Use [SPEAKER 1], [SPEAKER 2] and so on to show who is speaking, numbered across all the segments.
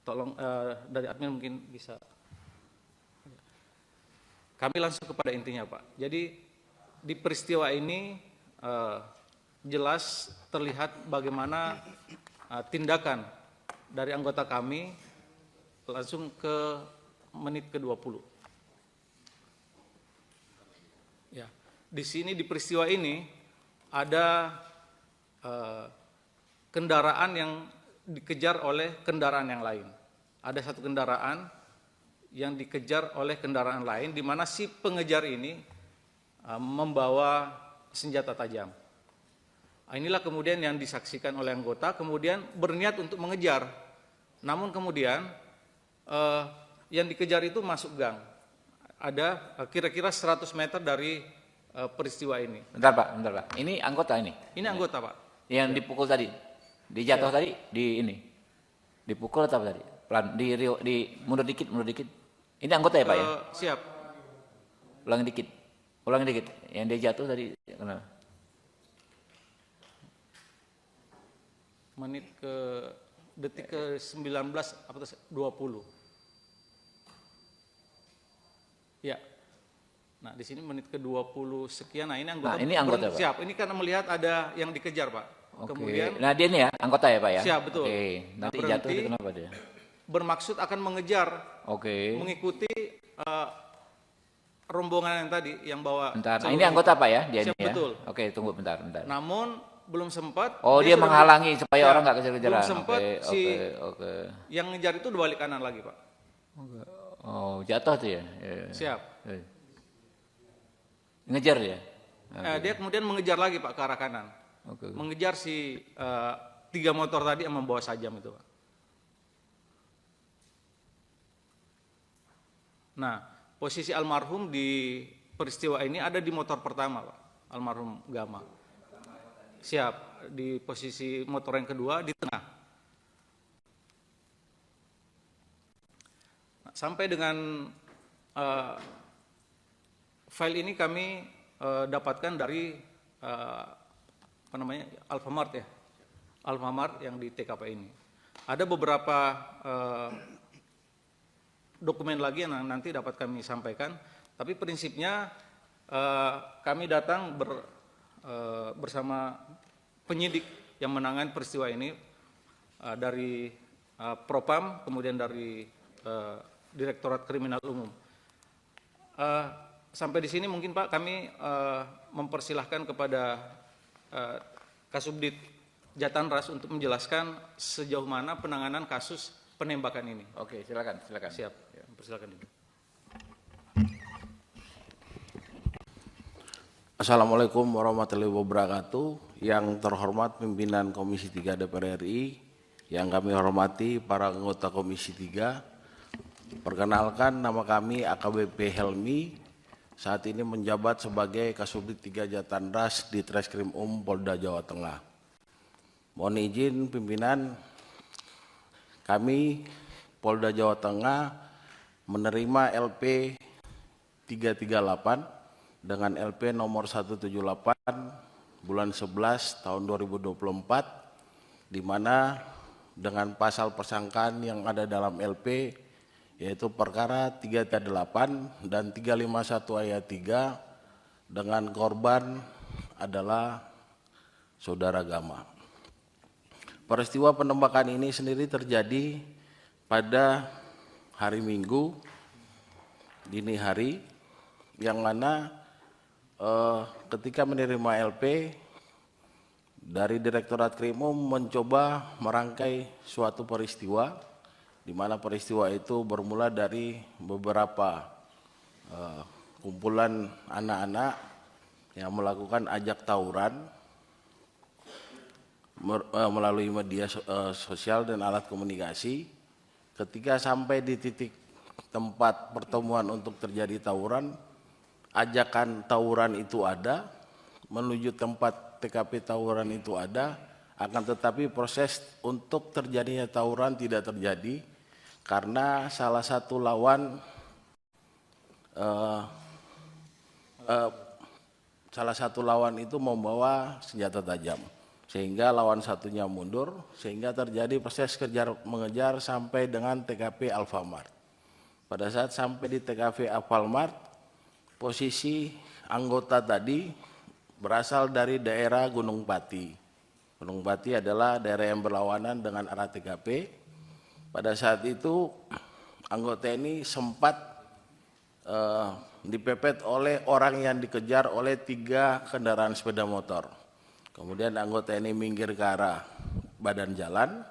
[SPEAKER 1] Tolong dari admin mungkin bisa. Kami langsung kepada intinya, Pak. Jadi di peristiwa ini jelas terlihat bagaimana tindakan dari anggota kami langsung ke menit ke-20. Ya, di sini di peristiwa ini ada kendaraan yang dikejar oleh kendaraan yang lain. Ada satu kendaraan yang dikejar oleh kendaraan lain, di mana si pengejar ini membawa senjata tajam. Inilah kemudian yang disaksikan oleh anggota, kemudian berniat untuk mengejar. Namun kemudian yang dikejar itu masuk gang. Ada kira-kira 100 meter dari peristiwa ini.
[SPEAKER 2] Bentar Pak. Ini anggota ini?
[SPEAKER 1] Ini anggota, Pak.
[SPEAKER 2] Yang dipukul tadi? Dijatuh tadi? Di ini? Dipukul atau apa tadi? Pelan, di mundur dikit. Ini anggota ya Pak ya?
[SPEAKER 1] Siap.
[SPEAKER 2] Ulangi dikit. Yang dia jatuh tadi kenapa?
[SPEAKER 1] Menit ke detik ke 19 atau 20. Ya. Nah, di sini menit ke 20 sekian. Nah, ini anggota.
[SPEAKER 2] Nah, ini anggota, Pak.
[SPEAKER 1] Siap. Ini karena melihat ada yang dikejar, Pak.
[SPEAKER 2] Oke.
[SPEAKER 1] Kemudian
[SPEAKER 2] nah, dia ini ya, anggota ya, Pak ya?
[SPEAKER 1] Siap, betul.
[SPEAKER 2] Oke. Nanti
[SPEAKER 1] Nah,
[SPEAKER 2] jatuh itu kenapa dia?
[SPEAKER 1] Bermaksud akan mengejar.
[SPEAKER 2] Oke.
[SPEAKER 1] Mengikuti rombongan yang tadi yang bawa.
[SPEAKER 2] Bentar. Nah, ini anggota Pak ya, dia
[SPEAKER 1] Siap,
[SPEAKER 2] ini ya?
[SPEAKER 1] betul.
[SPEAKER 2] Oke, tunggu bentar.
[SPEAKER 1] Namun belum sempat.
[SPEAKER 2] Oh, dia
[SPEAKER 1] sudah
[SPEAKER 2] menghalangi supaya orang nggak kejar-kejaran.
[SPEAKER 1] Belum sempat
[SPEAKER 2] Oke.
[SPEAKER 1] yang ngejar itu berbalik kanan lagi, Pak.
[SPEAKER 2] Oh, jatuh tuh ya?
[SPEAKER 1] Siap.
[SPEAKER 2] Ngejar ya?
[SPEAKER 1] Dia kemudian mengejar lagi, Pak, ke arah kanan.
[SPEAKER 2] Oke.
[SPEAKER 1] Mengejar si 3 motor tadi yang membawa sajam itu, Pak. Nah, posisi almarhum di peristiwa ini ada di motor pertama, Pak. Almarhum Gama. Siap, di posisi motor yang kedua di tengah. Nah, sampai dengan file ini kami dapatkan dari Alfamart ya. Alfamart yang di TKP ini. Ada beberapa dokumen lagi yang nanti dapat kami sampaikan, tapi prinsipnya kami datang bersama penyidik yang menangani peristiwa ini dari Propam, kemudian dari Direktorat Kriminal Umum. Sampai di sini mungkin Pak kami mempersilahkan kepada Kasubdit Jatanras untuk menjelaskan sejauh mana penanganan kasus penembakan ini.
[SPEAKER 2] Oke, silakan.
[SPEAKER 1] Siap, persilakan.
[SPEAKER 3] Assalamualaikum warahmatullahi wabarakatuh. Yang terhormat pimpinan Komisi 3 DPR RI, yang kami hormati para anggota Komisi 3. Perkenalkan, nama kami AKBP Helmi, saat ini menjabat sebagai Kasubdit 3 Jatanras di Treskrim Polda Jawa Tengah. Mohon izin pimpinan, kami Polda Jawa Tengah menerima LP 338 dengan LP nomor 178 bulan 11 tahun 2024, di mana dengan pasal persangkaan yang ada dalam LP yaitu perkara 338 dan 351 ayat 3 dengan korban adalah saudara Gama. Peristiwa penembakan ini sendiri terjadi pada hari Minggu dini hari, yang mana ketika menerima LP dari Direktorat Krimum mencoba merangkai suatu peristiwa, di mana peristiwa itu bermula dari beberapa kumpulan anak-anak yang melakukan ajak tawuran melalui media sosial dan alat komunikasi. Ketika sampai di titik tempat pertemuan untuk terjadi tawuran, ajakan tawuran itu ada, menuju tempat TKP tawuran itu ada, akan tetapi proses untuk terjadinya tawuran tidak terjadi karena salah satu lawan itu membawa senjata tajam. sehingga lawan satunya mundur, sehingga terjadi proses kejar-mengejar sampai dengan TKP Alfamart. Pada saat sampai di TKP Alfamart, posisi anggota tadi berasal dari daerah Gunung Pati. Gunung Pati adalah daerah yang berlawanan dengan arah TKP. Pada saat itu anggota ini sempat dipepet oleh orang yang dikejar oleh 3 kendaraan sepeda motor. Kemudian anggota ini minggir ke arah badan jalan.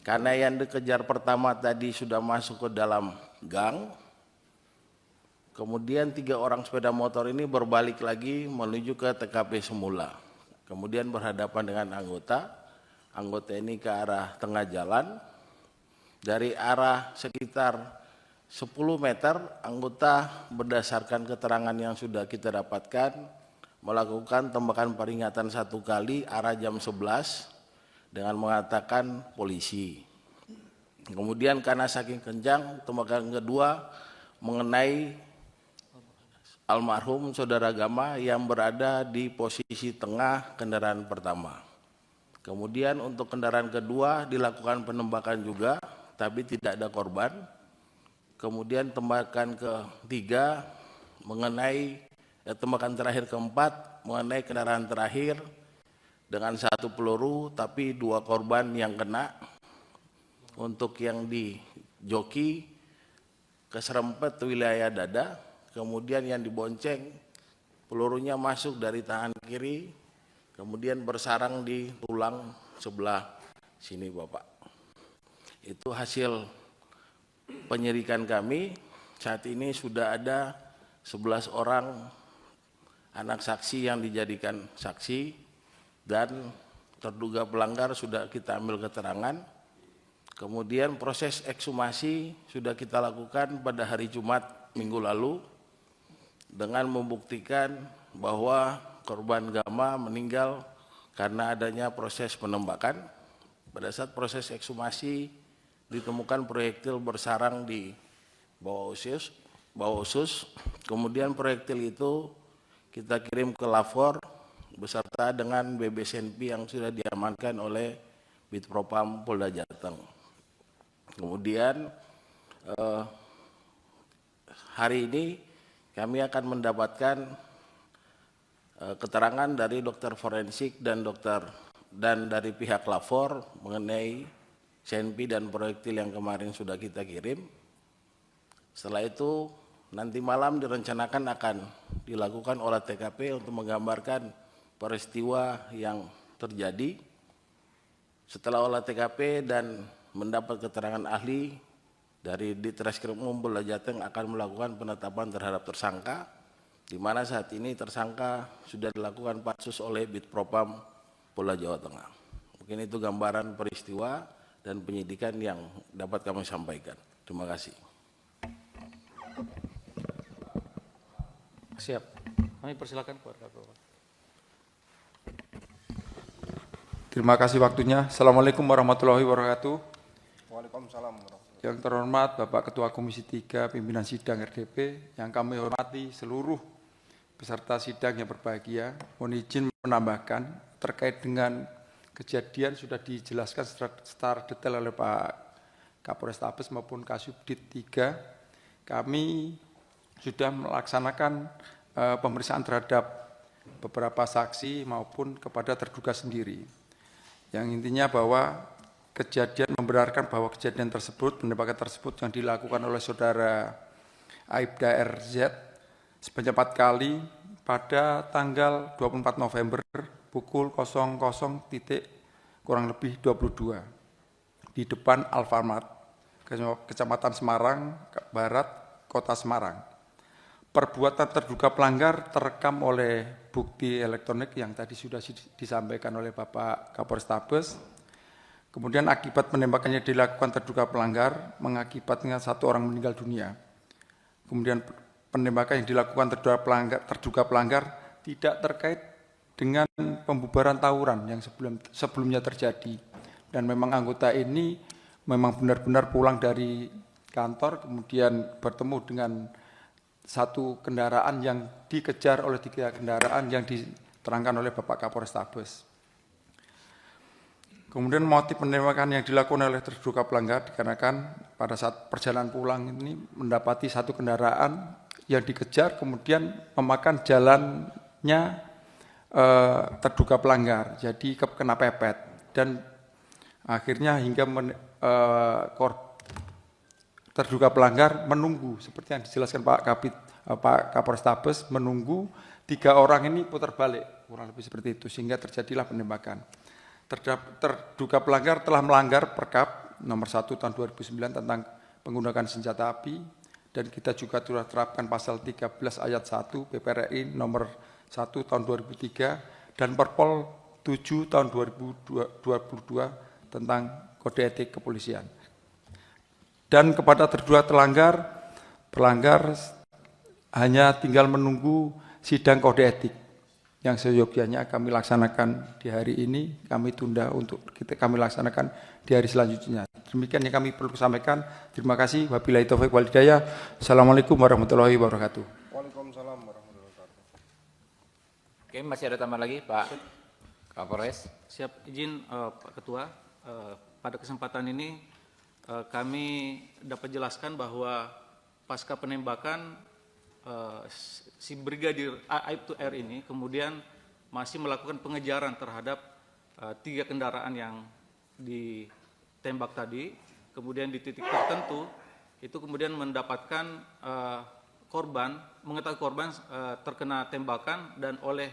[SPEAKER 3] Karena yang dikejar pertama tadi sudah masuk ke dalam gang, kemudian 3 orang sepeda motor ini berbalik lagi menuju ke TKP semula. Kemudian berhadapan dengan anggota ini ke arah tengah jalan. Dari arah sekitar 10 meter, anggota berdasarkan keterangan yang sudah kita dapatkan melakukan tembakan peringatan 1 kali arah jam 11 dengan mengatakan polisi. Kemudian karena saking kencang, tembakan kedua mengenai almarhum saudara Gama yang berada di posisi tengah kendaraan pertama. Kemudian untuk kendaraan kedua dilakukan penembakan juga, tapi tidak ada korban. Kemudian tembakan ketiga mengenai tembakan terakhir keempat mengenai kendaraan terakhir dengan 1 peluru, tapi 2 korban yang kena. Untuk yang di joki keserempet wilayah dada, kemudian yang dibonceng pelurunya masuk dari tangan kiri, kemudian bersarang di tulang sebelah sini Bapak. Itu hasil penyelidikan kami. Saat ini sudah ada 11 orang anak saksi yang dijadikan saksi dan terduga pelanggar sudah kita ambil keterangan. Kemudian proses ekshumasi sudah kita lakukan pada hari Jumat minggu lalu dengan membuktikan bahwa korban Gama meninggal karena adanya proses penembakan. Pada saat proses ekshumasi ditemukan proyektil bersarang di bawah usus. Kemudian proyektil itu kita kirim ke lapor beserta dengan BBSNP yang sudah diamankan oleh Bitpropam Polda Jateng. Kemudian hari ini kami akan mendapatkan keterangan dari dokter forensik dan dari pihak lapor mengenai CNP dan proyektil yang kemarin sudah kita kirim. Setelah itu nanti malam direncanakan akan dilakukan olah TKP untuk menggambarkan peristiwa yang terjadi. Setelah olah TKP dan mendapat keterangan ahli dari Ditreskrimum Polda Jateng akan melakukan penetapan terhadap tersangka, di mana saat ini tersangka sudah dilakukan pansus oleh Bitpropam Polda Jawa Tengah. Mungkin itu gambaran peristiwa dan penyidikan yang dapat kami sampaikan. Terima kasih.
[SPEAKER 1] Siap. Kami persilakan keluarga Bapak.
[SPEAKER 4] Terima kasih waktunya. Assalamualaikum warahmatullahi wabarakatuh.
[SPEAKER 5] Waalaikumsalam warahmatullahi.
[SPEAKER 4] Yang terhormat Bapak Ketua Komisi 3 Pimpinan Sidang RDP, yang kami hormati seluruh peserta sidang yang berbahagia, mohon izin menambahkan terkait dengan kejadian sudah dijelaskan secara detail oleh Pak Kapolres Tabes maupun Kasubdit 3. Kami sudah melaksanakan pemeriksaan terhadap beberapa saksi maupun kepada terduga sendiri. Yang intinya bahwa kejadian membenarkan bahwa kejadian tersebut, penembakan tersebut yang dilakukan oleh saudara Aibda RZ sebanyak 4 kali pada tanggal 24 November pukul 00 kurang lebih 22 di depan Alfamart, Kecamatan Semarang Barat, Kota Semarang. Perbuatan terduga pelanggar terekam oleh bukti elektronik yang tadi sudah disampaikan oleh Bapak Kapolres Tabes. Kemudian akibat penembakannya dilakukan terduga pelanggar mengakibatkan 1 orang meninggal dunia. Kemudian penembakan yang dilakukan terduga pelanggar tidak terkait dengan pembubaran tawuran yang sebelumnya terjadi. Dan memang anggota ini memang benar-benar pulang dari kantor kemudian bertemu dengan 1 kendaraan yang dikejar oleh 3 kendaraan yang diterangkan oleh Bapak Kapolres Tabes. Kemudian motif penembakan yang dilakukan oleh terduga pelanggar dikarenakan pada saat perjalanan pulang ini mendapati satu kendaraan yang dikejar kemudian memakan jalannya terduga pelanggar, jadi kena pepet dan akhirnya hingga terduga pelanggar menunggu seperti yang dijelaskan Pak Kapolrestabes, menunggu 3 orang ini putar balik kurang lebih seperti itu sehingga terjadilah penembakan. Terduga pelanggar telah melanggar Perkap nomor 1 tahun 2009 tentang penggunaan senjata api dan kita juga telah terapkan pasal 13 ayat 1 PPRI nomor 1 tahun 2003 dan Perpol 7 tahun 2022 tentang kode etik kepolisian. Dan kepada terduga pelanggar hanya tinggal menunggu sidang kode etik yang seyogyanya kami laksanakan di hari ini, kami tunda untuk kami laksanakan di hari selanjutnya. Demikian yang kami perlu sampaikan. Terima kasih. Wabillahi taufiq wal hidayah. Assalamualaikum warahmatullahi wabarakatuh.
[SPEAKER 5] Waalaikumsalam warahmatullahi wabarakatuh.
[SPEAKER 2] Oke, masih ada tambahan lagi Pak Kapolres?
[SPEAKER 1] Siap, izin Pak Ketua. Pada kesempatan ini kami dapat jelaskan bahwa pasca penembakan si Brigadir Aibtu R ini kemudian masih melakukan pengejaran terhadap 3 kendaraan yang ditembak tadi, kemudian di titik tertentu itu kemudian mendapatkan mengetahui korban terkena tembakan dan oleh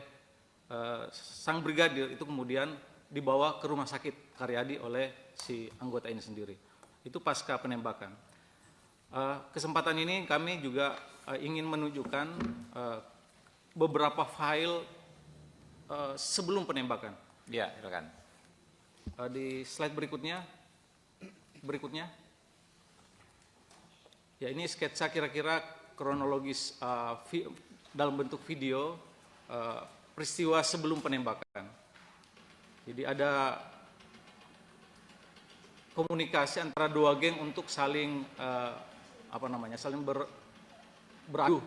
[SPEAKER 1] sang brigadir itu kemudian dibawa ke rumah sakit Karyadi oleh si anggota ini sendiri. Itu pasca penembakan. Kesempatan ini kami juga ingin menunjukkan beberapa file sebelum penembakan.
[SPEAKER 2] Ya, silakan.
[SPEAKER 1] Di slide berikutnya. Ya, ini sketsa kira-kira kronologis dalam bentuk video peristiwa sebelum penembakan. Jadi ada komunikasi antara 2 geng untuk saling saling beradu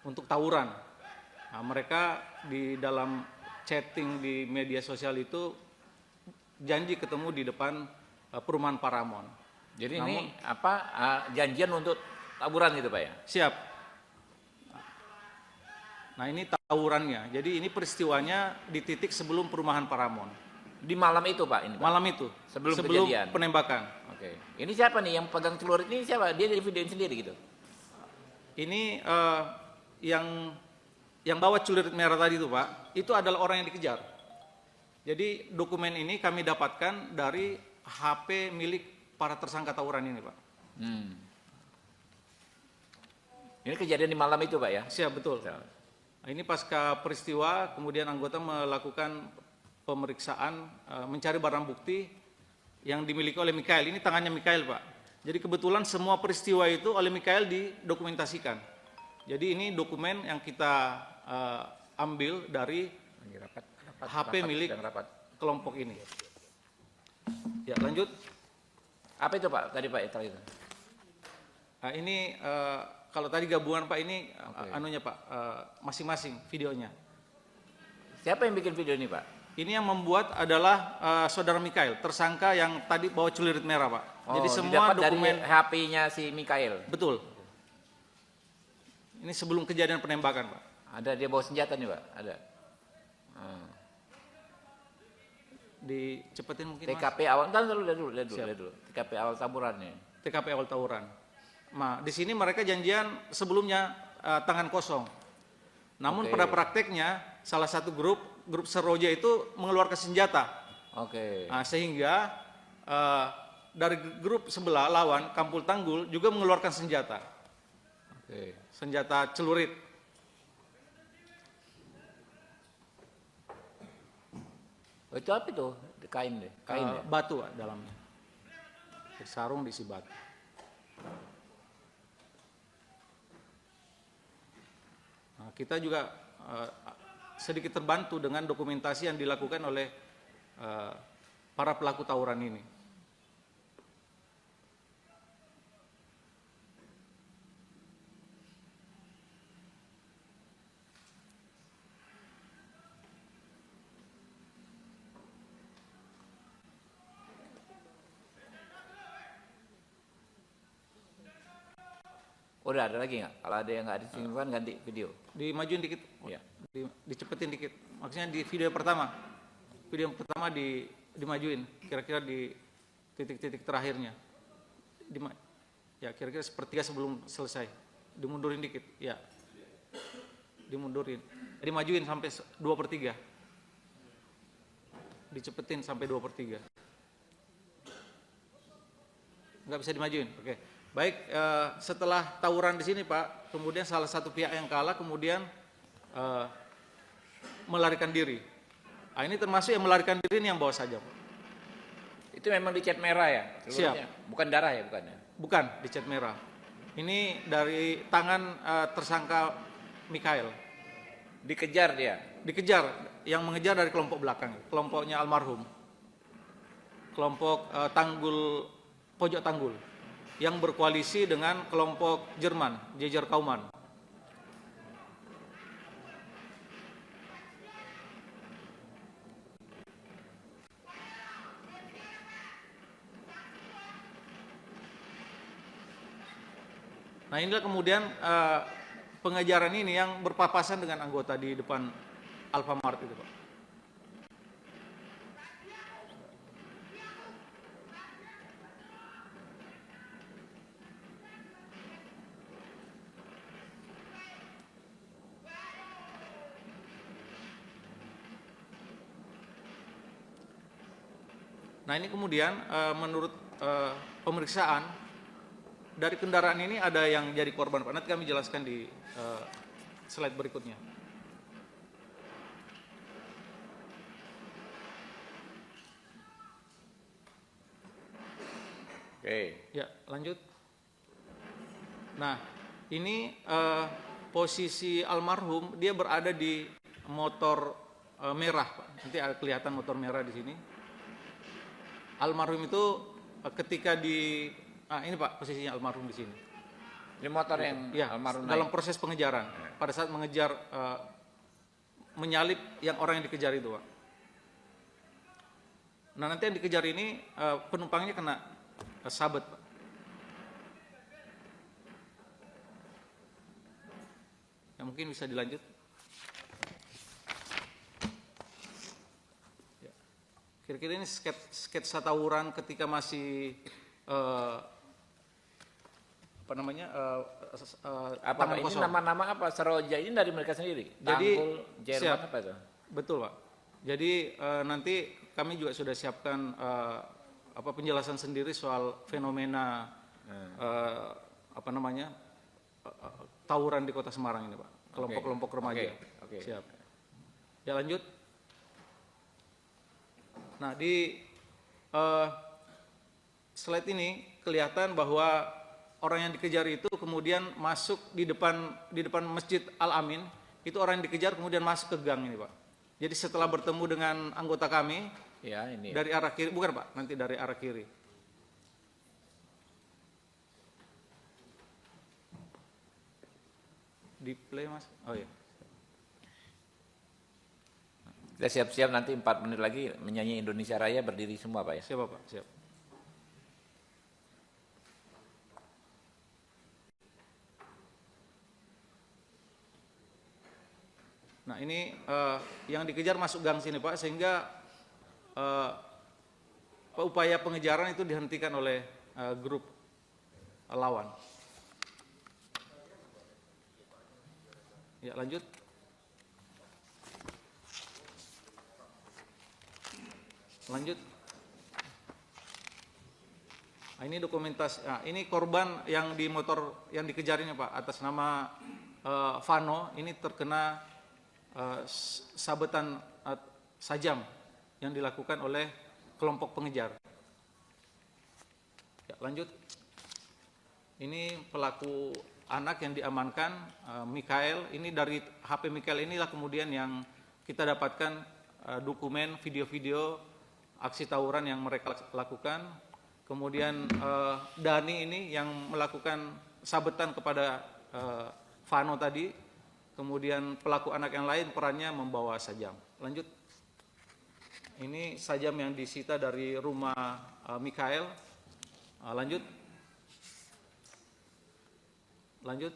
[SPEAKER 1] untuk tawuran. Nah, mereka di dalam chatting di media sosial itu janji ketemu di depan perumahan Paramount.
[SPEAKER 2] Jadi ini janjian untuk tawuran gitu Pak ya?
[SPEAKER 1] Siap. Nah, ini tawurannya. Jadi ini peristiwanya di titik sebelum perumahan Paramount.
[SPEAKER 2] Di malam itu Pak ini Pak?
[SPEAKER 1] Malam itu.
[SPEAKER 2] Sebelum kejadian?
[SPEAKER 1] Penembakan.
[SPEAKER 2] Oke. Ini siapa nih yang pegang celurit ini siapa? Dia dari videoin sendiri gitu?
[SPEAKER 1] Ini yang bawa celurit merah tadi itu Pak, itu adalah orang yang dikejar. Jadi dokumen ini kami dapatkan dari HP milik para tersangka tawuran ini Pak.
[SPEAKER 2] Ini kejadian di malam itu Pak ya?
[SPEAKER 1] Siap, betul. Nah, ini pasca peristiwa, kemudian anggota melakukan pemeriksaan, mencari barang bukti yang dimiliki oleh Mikael. Ini tangannya Mikael Pak. Jadi kebetulan semua peristiwa itu oleh Mikael didokumentasikan. Jadi ini dokumen yang kita ambil dari HP milik kelompok ini. Ya, lanjut.
[SPEAKER 2] Apa itu Pak tadi Pak itu?
[SPEAKER 1] Nah, ini kalau tadi gabungan Pak ini anunya Pak, masing-masing videonya.
[SPEAKER 2] Siapa yang bikin video ini Pak?
[SPEAKER 1] Ini yang membuat adalah saudara Mikael, tersangka yang tadi bawa celurit merah Pak. Jadi semua dokumen
[SPEAKER 2] dari HP-nya si Mikael.
[SPEAKER 1] Betul. Ini sebelum kejadian penembakan Pak.
[SPEAKER 2] Ada dia bawa senjata nih Pak? Ada.
[SPEAKER 1] Dicepetin mungkin
[SPEAKER 2] TKP awal, lihat dulu. TKP awal tawurannya.
[SPEAKER 1] TKP awal tawuran. Nah, di sini mereka janjian sebelumnya tangan kosong. Namun pada prakteknya salah satu grup Seroja itu mengeluarkan senjata. Nah, sehingga dari grup sebelah lawan Kampul Tanggul juga mengeluarkan senjata. Senjata celurit.
[SPEAKER 2] Itu apa itu? Kain deh.
[SPEAKER 1] Batu dalamnya. Sarung diisi batu. Nah, kita juga sedikit terbantu dengan dokumentasi yang dilakukan oleh para pelaku tawuran ini.
[SPEAKER 2] Udah ada lagi nggak? Kalau ada yang nggak disimpan ganti video.
[SPEAKER 1] Dimajuin dikit,
[SPEAKER 2] Ya.
[SPEAKER 1] dicepetin dikit. Maksudnya di video yang pertama, dimajuin, kira-kira di titik-titik terakhirnya. Ya kira-kira sepertiga sebelum selesai. Dimundurin dikit, ya. Dimundurin. Dimajuin sampai 2/3. Dicepetin sampai 2/3. Nggak bisa dimajuin, oke. Baik, setelah tawuran di sini Pak, kemudian salah satu pihak yang kalah kemudian melarikan diri. Nah, ini termasuk yang melarikan diri ini yang bawa sajam.
[SPEAKER 2] Itu memang dicat merah ya? Seluruhnya? Bukan darah ya, bukan ya?
[SPEAKER 1] Bukan dicat merah. Ini dari tangan tersangka Mikael.
[SPEAKER 2] Dikejar dia?
[SPEAKER 1] Dikejar, yang mengejar dari kelompok belakang, kelompoknya almarhum. Kelompok pojok Tanggul yang berkoalisi dengan kelompok Jerman, Jejer Kauman. Nah inilah kemudian pengejaran ini yang berpapasan dengan anggota di depan Alfamart itu Pak. Nah ini kemudian menurut pemeriksaan dari kendaraan ini ada yang jadi korban Pak. Nanti kami jelaskan di slide berikutnya.
[SPEAKER 2] Oke.
[SPEAKER 1] Ya lanjut. Nah ini posisi almarhum dia berada di motor merah Pak. Nanti ada kelihatan motor merah di sini. Almarhum itu ketika ini Pak posisinya almarhum di sini.
[SPEAKER 2] Ini motor yang
[SPEAKER 1] Ya,
[SPEAKER 2] almarhum
[SPEAKER 1] dalam
[SPEAKER 2] naik.
[SPEAKER 1] proses pengejaran. Pada saat mengejar menyalip yang orang yang dikejar itu Pak. Nah nanti yang dikejar ini penumpangnya kena sabet Pak. Ya, mungkin bisa dilanjut. Kira-kira ini sketsa tawuran ketika masih
[SPEAKER 2] Apa
[SPEAKER 1] tangan
[SPEAKER 2] ini
[SPEAKER 1] kosong.
[SPEAKER 2] nama-nama apa? Seroja ini dari mereka sendiri?
[SPEAKER 1] Jadi,
[SPEAKER 2] Tanggul, Jerman
[SPEAKER 1] siap.
[SPEAKER 2] apa itu?
[SPEAKER 1] Betul Pak. Jadi nanti kami juga sudah siapkan penjelasan sendiri soal fenomena tawuran di Kota Semarang ini Pak. Kelompok-kelompok remaja.
[SPEAKER 2] Oke.
[SPEAKER 1] Siap. Ya lanjut. Nah di slide ini kelihatan bahwa orang yang dikejar itu kemudian masuk di depan Masjid Al-Amin. Itu orang yang dikejar kemudian masuk ke gang ini Pak. Jadi setelah bertemu dengan anggota kami
[SPEAKER 2] Ya, ini.
[SPEAKER 1] dari arah kiri, bukan Pak, nanti dari arah kiri. Di play Mas. Oh ya.
[SPEAKER 2] Kita siap-siap nanti 4 menit lagi menyanyi Indonesia Raya berdiri semua Pak ya.
[SPEAKER 1] Siap Pak, siap. Nah ini yang dikejar masuk gang sini Pak, sehingga upaya pengejaran itu dihentikan oleh grup lawan. Ya lanjut. Lanjut. Nah, ini dokumentasi. Nah, ini korban yang di motor yang dikejar ini Pak, atas nama Vano, ini terkena sabetan sajam yang dilakukan oleh kelompok pengejar. Ya, lanjut. Ini pelaku anak yang diamankan, Mikael. Ini dari HP Mikael inilah kemudian yang kita dapatkan dokumen video-video aksi tawuran yang mereka lakukan. Kemudian Dani ini yang melakukan sabetan kepada Vano tadi. Kemudian pelaku anak yang lain perannya membawa sajam. Lanjut. Ini sajam yang disita dari rumah Mikael. Lanjut. Lanjut.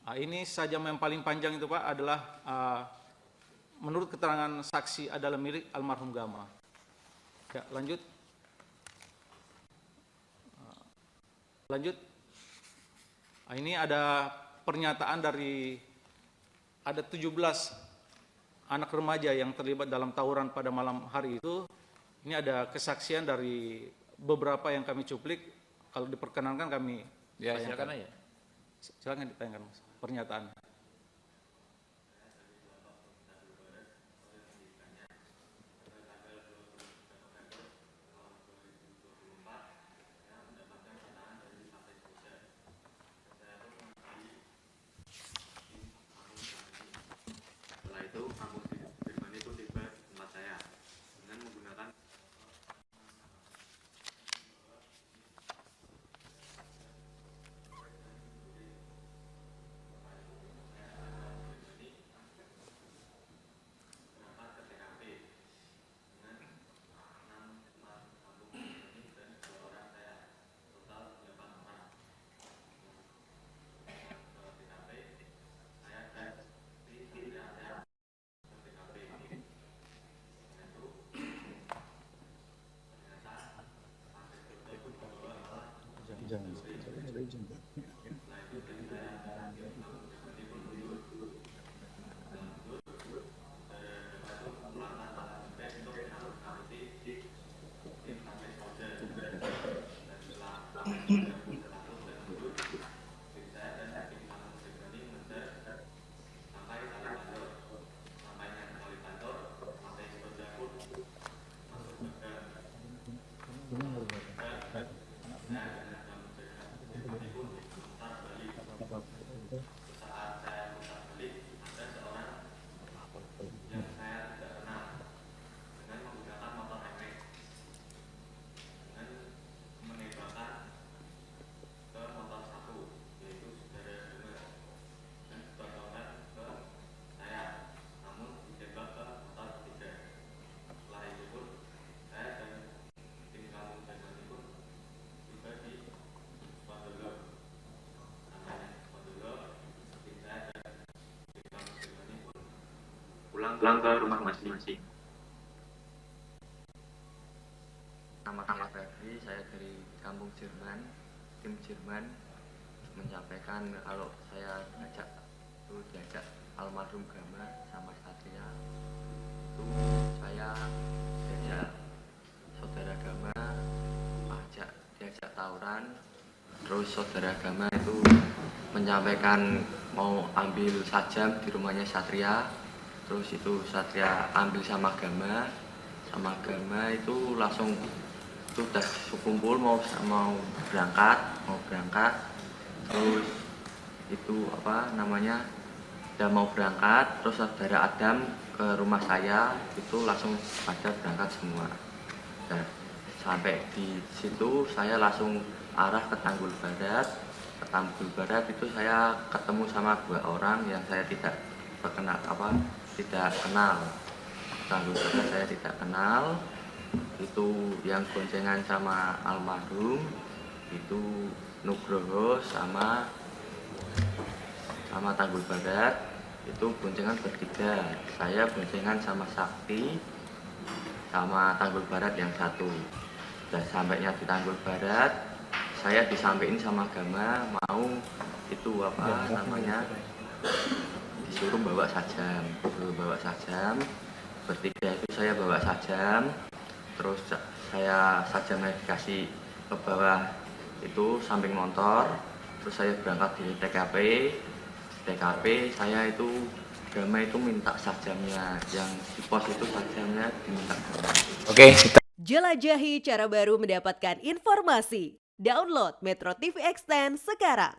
[SPEAKER 1] Ini saja yang paling panjang itu Pak adalah menurut keterangan saksi adalah milik almarhum Gama. Ya, lanjut. Lanjut. Ini ada pernyataan dari ada 17 anak remaja yang terlibat dalam tawuran pada malam hari itu. Ini ada kesaksian dari beberapa yang kami cuplik. Kalau diperkenankan kami
[SPEAKER 2] Ya,
[SPEAKER 1] tayangkan.
[SPEAKER 2] silakan aja.
[SPEAKER 1] Silakan ditayangkan Mas, pernyataan.
[SPEAKER 6] Setelah itu, kampung Firman itu tiba di tempat saya dengan menggunakan pulang ke rumah masing-masing.
[SPEAKER 7] Nama saya Febri, saya dari kampung Jerman, tim Jerman, menyampaikan kalau saya diajak almarhum Gama sama Satria. Itu saya diajak saudara Gama diajak tawuran. Terus saudara Gama itu menyampaikan mau ambil sajam di rumahnya Satria. Terus itu Satria ambil sama Gama itu langsung itu udah sekumpul mau berangkat. Terus itu udah mau berangkat, terus saudara Adam ke rumah saya itu langsung pada berangkat semua. Dan sampai di situ saya langsung arah ke Tanggul Barat. Ke Tanggul Barat itu saya ketemu sama 2 orang yang saya tidak kenal. Tanggul Barat saya tidak kenal. Itu yang boncengan sama almarhum itu Nugroho sama Tanggul Barat itu boncengan bertiga. Saya boncengan sama Sakti sama Tanggul Barat yang satu. Dan sampainya di Tanggul Barat, saya disampaikan sama Gama mau itu disuruh bawa sajam. Bertiga itu saya bawa sajam, terus sajamnya dikasih ke bawah itu samping motor, terus saya berangkat di TKP saya itu Gama itu minta sajamnya, yang di pos itu sajamnya diminta Gama.
[SPEAKER 2] Oke.
[SPEAKER 8] Jelajahi cara baru mendapatkan informasi. Download Metro TV Extend sekarang.